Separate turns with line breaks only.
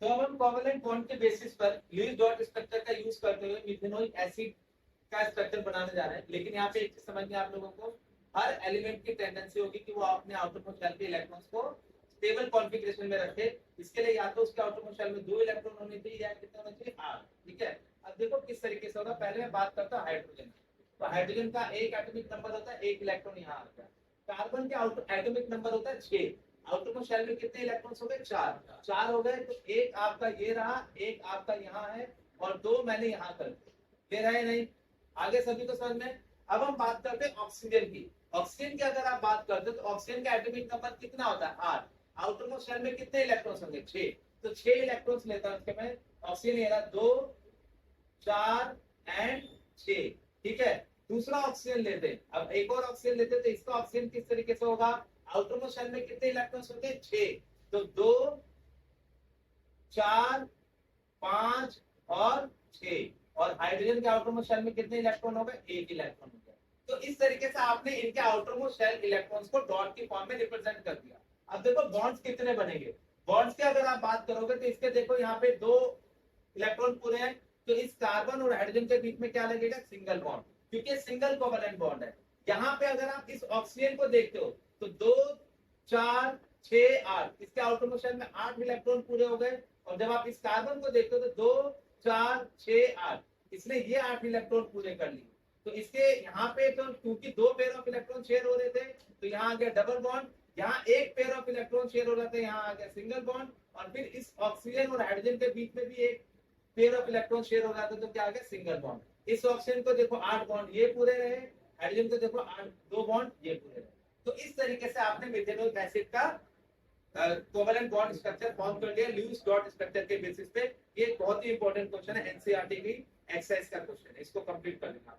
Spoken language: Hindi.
तो अब हम कोवैलेंट बॉन्ड के बेसिस पर लुईस डॉट स्ट्रक्चर का यूज करते हुए मिथेनोइक एसिड का स्ट्रक्चर बनाने जा रहे हैं। लेकिन यहाँ पे एक चीज समझनी है आप लोगों को, हर एलिमेंट की टेंडेंसी होगी कि वो अपने आउटरमोस्ट शेल के इलेक्ट्रॉन्स को स्टेबल कॉन्फ़िगरेशन में रखे। इसके लिए या तो उसके आउटरमोस्ट शेल में 2 इलेक्ट्रॉन होने चाहिए या कितने होने चाहिए 8। ठीक है, अब देखो किस तरीके से होगा। पहले मैं बात करता हूँ हाइड्रोजन। तो हाइड्रोजन का एक एटॉमिक नंबर होता है, 1 इलेक्ट्रॉन यहाँ आता है। कार्बन के एटॉमिक नंबर होता है 6। आउटरमोस्ट शेल में कितने इलेक्ट्रॉन्स हो गए? 4 हो गए। तो एक आपका ये रहा, एक आपका यहाँ है और 2 मैंने यहाँ कर दिए। ये रहे नहीं? आगे सभी को समझ में? अब हम बात करते हैं ऑक्सीजन की। ऑक्सीजन की अगर आप बात करते हैं तो ऑक्सीजन का एटॉमिक नंबर कितना होता है? 8। आउटरमोस्ट शेल में कितने इलेक्ट्रॉन्स होंगे? 6। तो 6 इलेक्ट्रॉन्स लेता हूं इसके मैं। ऑक्सीजन ये रहा 2, 4 एंड 6। ठीक है, दूसरा ऑक्सीजन लेते हैं। अब एक और ऑक्सीजन लेते हैं तो इसका ऑक्सीजन किस तरीके से होगा? आउटरमोस्ट शेल में कितने इलेक्ट्रॉन्स होंगे? 6। तो 2, 4, 5 और 6। और हाइड्रोजन के आउटरमोस्ट शेल में कितने इलेक्ट्रॉन हो गए? 1 इलेक्ट्रॉन हो गया। तो इस तरीके से आपने इनके आउटरमोस्ट शेल इलेक्ट्रॉन्स को डॉट की फॉर्म में रिप्रेजेंट कर दिया। अब देखो बॉन्ड्स कितने बनेंगे। बॉन्ड्स की अगर आप बात करोगे तो इसके देखो यहाँ पे 2 इलेक्ट्रॉन पूरे हैं। तो इस कार्बन और हाइड्रोजन के बीच में क्या लगेगा? सिंगल बॉन्ड, क्योंकि सिंगल कोवैलेंट बॉन्ड है। यहाँ पे अगर आप इस ऑक्सीजन को देखते हो तो 2, 4, 6, 8, इसके आउटरमोस्ट शेल में 8 इलेक्ट्रॉन पूरे हो गए। और जब आप इस कार्बन को देखते हो तो 2, 4, 6, 8, इसने ये 8 इलेक्ट्रॉन पूरे कर लिए। तो इसके यहाँ पे तो क्योंकि 2 पेयर ऑफ इलेक्ट्रॉन शेयर हो रहे थे तो यहाँ आ गया डबल बॉन्ड। यहाँ 1 पेयर ऑफ इलेक्ट्रॉन शेयर हो रहा था, यहाँ आ गया सिंगल बॉन्ड। और फिर इस ऑक्सीजन और हाइड्रोजन के बीच में भी 1 पेयर ऑफ इलेक्ट्रॉन शेयर हो रहा था, तो क्या आ गया? Single bond. इस ऑक्सीजन को देखो 8 बॉन्ड ये पूरे रहे, हाइड्रोजन को देखो 2 बॉन्ड ये पूरे रहे। तो इस तरीके से आपने मिथेनोइक एसिड का कोवैलेंट बॉन्ड स्ट्रक्चर फॉर्म कर लिया लुईस डॉट स्ट्रक्चर के बेसिस पे। ये बहुत ही इंपॉर्टेंट क्वेश्चन है, एनसीईआरटी की एक्सरसाइज का क्वेश्चन है, इसको कंप्लीट कर लेना।